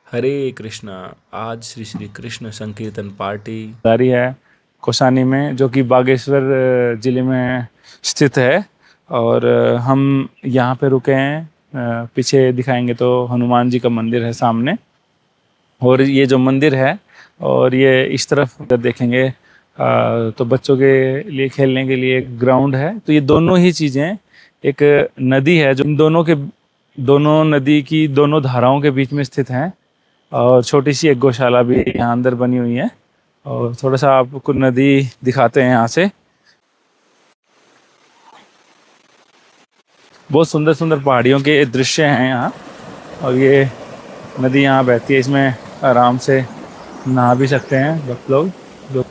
हरे कृष्णा। आज श्री श्री कृष्ण संकीर्तन पार्टी जारी है कौसानी में, जो कि बागेश्वर जिले में स्थित है। और हम यहाँ पे रुके हैं। पीछे दिखाएंगे तो हनुमान जी का मंदिर है सामने। और ये जो मंदिर है, और ये इस तरफ अगर देखेंगे तो बच्चों के लिए खेलने के लिए एक ग्राउंड है। तो ये दोनों ही चीज़ें, एक नदी है जो इन दोनों के, दोनों नदी की दोनों धाराओं के बीच में स्थित हैं। और छोटी सी एक गौशाला भी यहाँ अंदर बनी हुई है। और थोड़ा सा आपको नदी दिखाते हैं यहाँ से। बहुत सुंदर सुंदर पहाड़ियों के दृश्य हैं यहाँ। और ये नदी यहाँ बहती है, इसमें आराम से नहा भी सकते हैं भक्त लोग। जो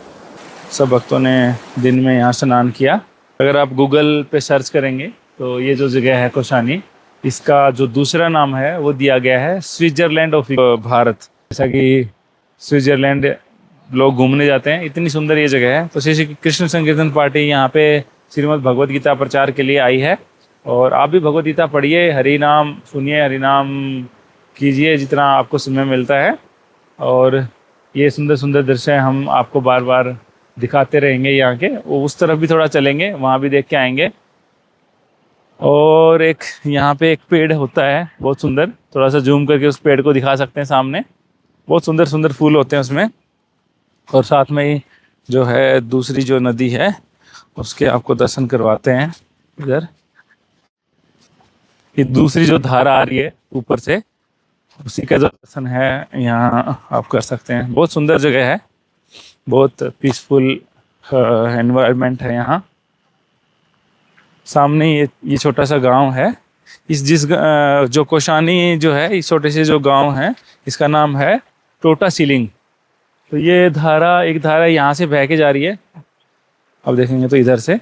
सब भक्तों ने दिन में यहाँ स्नान किया। अगर आप गूगल पे सर्च करेंगे तो ये जो जगह है कौसानी, इसका जो दूसरा नाम है वो दिया गया है स्विट्जरलैंड ऑफ भारत। जैसा कि स्विट्जरलैंड लोग घूमने जाते हैं, इतनी सुंदर ये जगह है। तो श्री श्री कृष्ण संकीर्तन पार्टी यहाँ पे श्रीमद् भगवद गीता प्रचार के लिए आई है। और आप भी भगवद गीता पढ़िए, हरि नाम सुनिए, हरि नाम कीजिए जितना आपको समय मिलता है। और ये सुंदर सुंदर दृश्य हम आपको बार बार दिखाते रहेंगे यहाँ के। वो उस तरफ भी थोड़ा चलेंगे, वहाँ भी देख के आएंगे। और एक यहाँ पे एक पेड़ होता है बहुत सुंदर, थोड़ा सा जूम करके उस पेड़ को दिखा सकते हैं सामने। बहुत सुंदर सुंदर फूल होते हैं उसमें। और साथ में ही जो है दूसरी जो नदी है उसके आपको दर्शन करवाते हैं। इधर ये दूसरी जो धारा आ रही है ऊपर से, उसी का जो दर्शन है यहाँ आप कर सकते हैं। बहुत सुंदर जगह है, बहुत पीसफुल एनवायरनमेंट है यहाँ। सामने ये छोटा सा गांव है। इस जो कौसानी जो है, इस छोटे से जो गांव है, इसका नाम है टोटा सीलिंग। तो ये धारा, एक धारा यहाँ से बह के जा रही है। अब देखेंगे तो इधर से,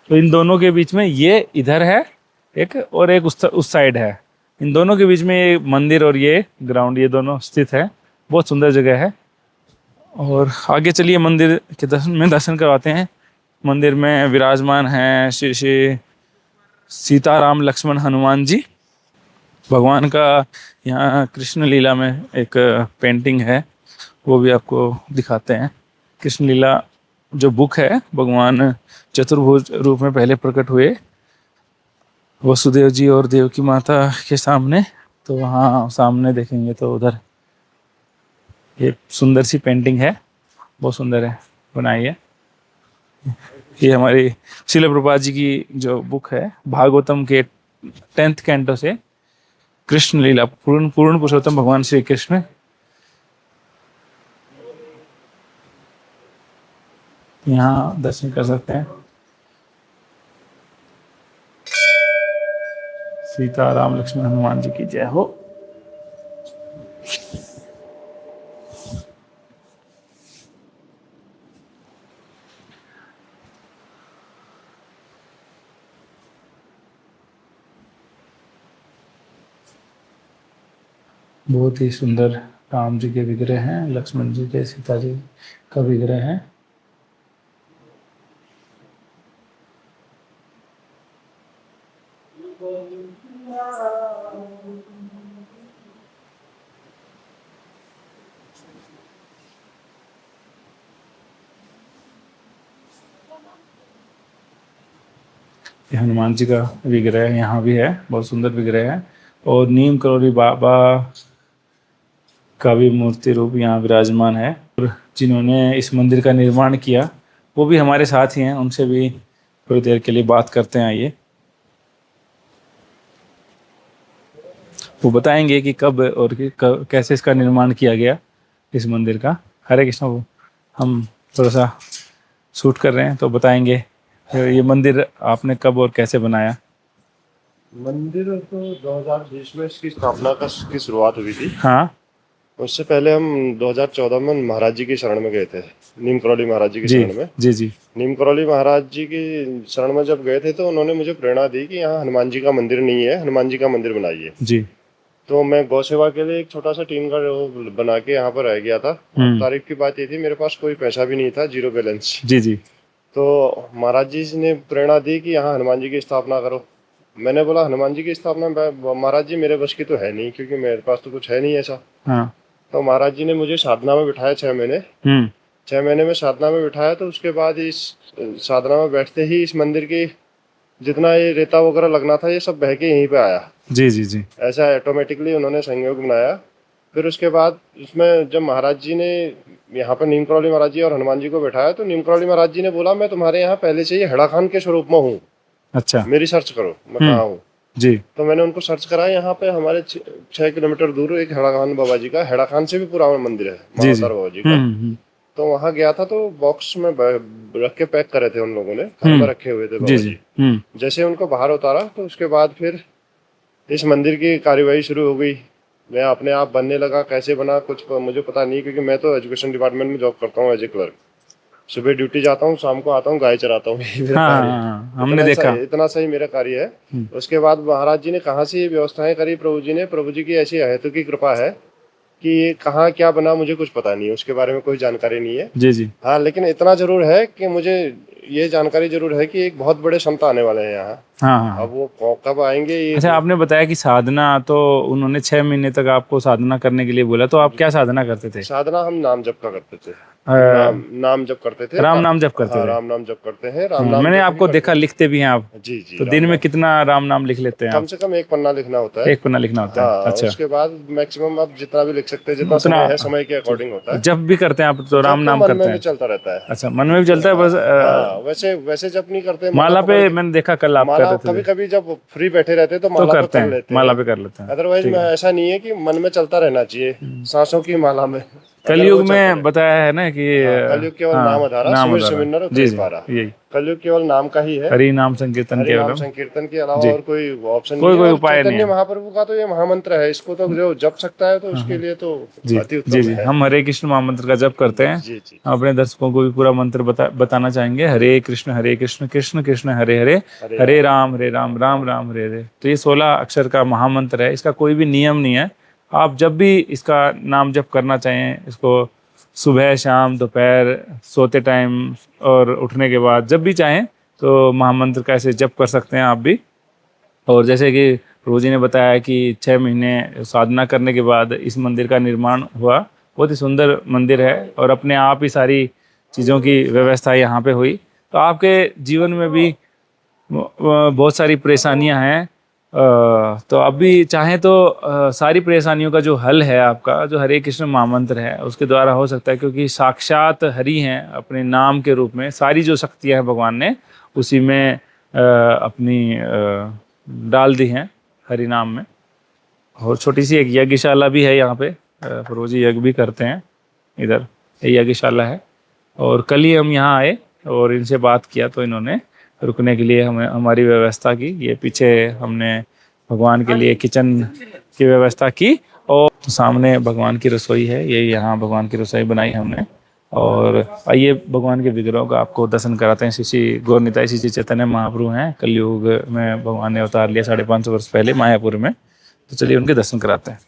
तो इन दोनों के बीच में ये इधर है एक, और एक उस साइड है। इन दोनों के बीच में ये मंदिर और ये ग्राउंड, ये दोनों स्थित है। बहुत सुंदर जगह है। और आगे चलिए मंदिर के दर्शन करवाते हैं। मंदिर में विराजमान हैं श्री श्री सीताराम लक्ष्मण हनुमान जी। भगवान का यहाँ कृष्ण लीला में एक पेंटिंग है, वो भी आपको दिखाते हैं। कृष्ण लीला जो बुक है, भगवान चतुर्भुज रूप में पहले प्रकट हुए वसुदेव जी और देवकी माता के सामने। तो वहाँ सामने देखेंगे तो उधर ये सुंदर सी पेंटिंग है, बहुत सुंदर है, बनाई है। ये हमारी शिल प्रभुपाद जी की जो बुक है, भागवतम के 10th कैंटो से कृष्ण लीला, पूर्ण पुरुषोत्तम भगवान श्री कृष्ण। यहाँ दर्शन कर सकते हैं। सीताराम लक्ष्मण हनुमान जी की जय हो। बहुत ही सुंदर राम जी के विग्रह हैं, लक्ष्मण जी के, सीता जी का विग्रह है। ये हनुमान जी का विग्रह यहाँ भी है, बहुत सुंदर विग्रह है। और नीम करोली बाबा का भी मूर्ति रूप यहाँ विराजमान है। और जिन्होंने इस मंदिर का निर्माण किया वो भी हमारे साथ ही हैं, उनसे भी थोड़ी देर के लिए बात करते हैं। आइए, वो बताएंगे कि कब और कैसे इसका निर्माण किया गया इस मंदिर का। हरे कृष्ण। वो हम थोड़ा सा शूट कर रहे हैं तो बताएंगे ये मंदिर आपने कब और कैसे बनाया। मंदिर तो 2020 में इसकी स्थापना की शुरुआत हुई थी। हाँ, उससे पहले हम 2014 में महाराज जी की शरण में गए थे, नीम करौली महाराज जी की जी शरण में। जी जी नीम करौली महाराज जी की शरण में जब गए थे तो उन्होंने मुझे प्रेरणा दी कि यहाँ हनुमान जी का मंदिर नहीं है, हनुमान जी का मंदिर बनाइए। जी। तो मैं गौ सेवा के लिए एक छोटा सा टीम का वो बना के यहाँ पर रह गया था। तारीफ की बात ये थी, मेरे पास कोई पैसा भी नहीं था, जीरो बैलेंस। जी जी। तो महाराज जी ने प्रेरणा दी कि यहाँ हनुमान जी की स्थापना करो। मैंने बोला हनुमान जी की स्थापना महाराज जी मेरे बस की तो है नहीं, क्योंकि मेरे पास तो कुछ है नहीं ऐसा। हाँ। तो महाराज जी ने मुझे साधना में बिठाया 6 महीने। 6 महीने में साधना में बिठाया, तो उसके बाद इस साधना में बैठते ही इस मंदिर की जितना ये रेता वगैरह लगना था ये सब बह के यहीं पे आया। जी जी जी। ऐसा ऑटोमेटिकली उन्होंने संयोग बनाया। फिर उसके बाद उसमें जब महाराज जी ने यहाँ पर नीम करौली महाराज जी और हनुमान जी को बैठाया, तो नीम करौली महाराज जी ने बोला मैं तुम्हारे यहाँ पहले से ही हेड़ा खान के स्वरूप में हूँ, अच्छा, मेरी सर्च करो मैं कहाँ हूँ। जी। तो मैंने उनको सर्च करा, यहाँ पे हमारे 6 किलोमीटर दूर एक हेड़ा खान बाबा जी का, हेड़ा खान से भी पुराना मंदिर है महावतार बाबा जी का। तो वहाँ गया था, तो बॉक्स में रख के पैक करे थे उन लोगों ने, घर में रखे हुए थे बाबा जी। जैसे उनको बाहर उतारा, तो उसके बाद फिर इस मंदिर की कार्यवाही शुरू हो गई। मैं अपने आप बनने लगा, कैसे बना कुछ मुझे पता नहीं, क्योंकि मैं तो एजुकेशन डिपार्टमेंट में जॉब करता हूँ एज ए क्लर्क। सुबह ड्यूटी जाता हूँ, शाम को आता हूँ, गाय चराता हूँ। हमने देखा, इतना सही मेरा कार्य है। उसके बाद महाराज जी ने कहाँ से ये व्यवस्थाएं करी, प्रभु जी की ऐसी अहेतु की कृपा है कि ये कहाँ क्या बना मुझे कुछ पता नहीं है, उसके बारे में कोई जानकारी नहीं है। जी जी। हाँ, लेकिन इतना जरूर है कि मुझे ये जानकारी जरूर है कि एक बहुत बड़े संत आने वाले हैं यहाँ। हाँ। अब वो कब आएंगे ये। अच्छा, आपने बताया कि साधना, तो उन्होंने 6 महीने तक आपको साधना करने के लिए बोला, तो आप क्या साधना करते थे? साधना हम नाम जप का करते थे। नाम जप करते थे, राम नाम जप करते थे। राम नाम जप करते हैं, राम नाम। मैंने आपको देखा लिखते भी हैं आप। जी जी। तो दिन में कितना राम नाम लिख लेते हैं? कम से कम 1 पन्ना लिखना होता है। 1 पन्ना लिखना होता है। अच्छा। उसके बाद मैक्सिमम आप जितना भी लिख सकते हैं, जितना समय है, समय के अकॉर्डिंग होता है। जब भी करते हैं आप तो राम नाम करते हैं? मन में भी चलता रहता है। अच्छा, मन में भी चलता है बस। वैसे जब नहीं करते। माला पे मैंने देखा कल आप कर रहे थे। कभी कभी जब फ्री बैठे रहते तो माला करते हैं, माला पे कर लेते हैं। अदरवाइज ऐसा नहीं है कि मन में चलता रहना चाहिए, सांसों की माला में। कलयुग में बताया है ना कि कलयुग केवल नाम आधारा, सुमिर सुमिरनर उतरे पारा। यही कलयुग केवल नाम का ही है, हरि नाम संकीर्तन के अलावा और कोई ऑप्शन नहीं है। कोई उपाय नहीं है। चैतन्य महाप्रभु का तो ये महामंत्र है, इसको तो जो जप सकता है तो उसके लिए तो अति उत्तम है। हम हरे कृष्ण महामंत्र का जप करते हैं। हम अपने दर्शकों को भी पूरा मंत्र बताना चाहेंगे। हरे कृष्ण कृष्ण कृष्ण हरे हरे, हरे राम राम राम हरे हरे। तो ये 16 अक्षर का महामंत्र है। इसका कोई भी नियम नहीं है। आप जब भी इसका नाम जप करना चाहें, इसको सुबह, शाम, दोपहर, सोते टाइम और उठने के बाद जब भी चाहें तो महामंत्र का ऐसे जप कर सकते हैं आप भी। और जैसे कि प्रभु जी ने बताया कि 6 महीने साधना करने के बाद इस मंदिर का निर्माण हुआ। बहुत ही सुंदर मंदिर है और अपने आप ही सारी चीज़ों की व्यवस्था यहाँ पे हुई। तो आपके जीवन में भी बहुत सारी परेशानियाँ हैं, तो अभी चाहें तो सारी परेशानियों का जो हल है आपका, जो हरे कृष्ण महामंत्र है, उसके द्वारा हो सकता है। क्योंकि साक्षात हरि हैं अपने नाम के रूप में। सारी जो शक्तियाँ हैं भगवान ने उसी में अपनी डाल दी हैं हरि नाम में। और छोटी सी एक यज्ञशाला भी है यहाँ पे, प्रभु जी यज्ञ भी करते हैं इधर, यज्ञशाला है। और कल ही हम यहाँ आए और इनसे बात किया तो इन्होंने रुकने के लिए हमें हमारी व्यवस्था की। ये पीछे हमने भगवान के लिए किचन की व्यवस्था की और सामने भगवान की रसोई है। ये यहाँ भगवान की रसोई बनाई हमने। और आइए भगवान के विग्रहों का आपको दर्शन कराते हैं। श्री गौर निताई श्री चैतन्य महाप्रभु हैं। कलयुग में भगवान ने अवतार लिया 550 वर्ष पहले मायापुर में। तो चलिए उनके दर्शन कराते हैं।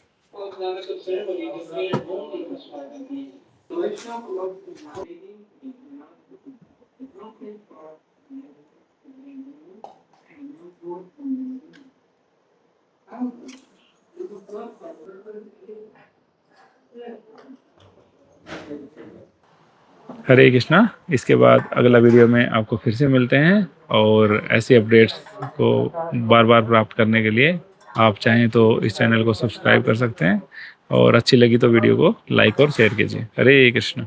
हरे कृष्णा। इसके बाद अगला वीडियो में आपको फिर से मिलते हैं। और ऐसे अपडेट्स को बार बार प्राप्त करने के लिए आप चाहें तो इस चैनल को सब्सक्राइब कर सकते हैं। और अच्छी लगी तो वीडियो को लाइक और शेयर कीजिए। हरे कृष्ण।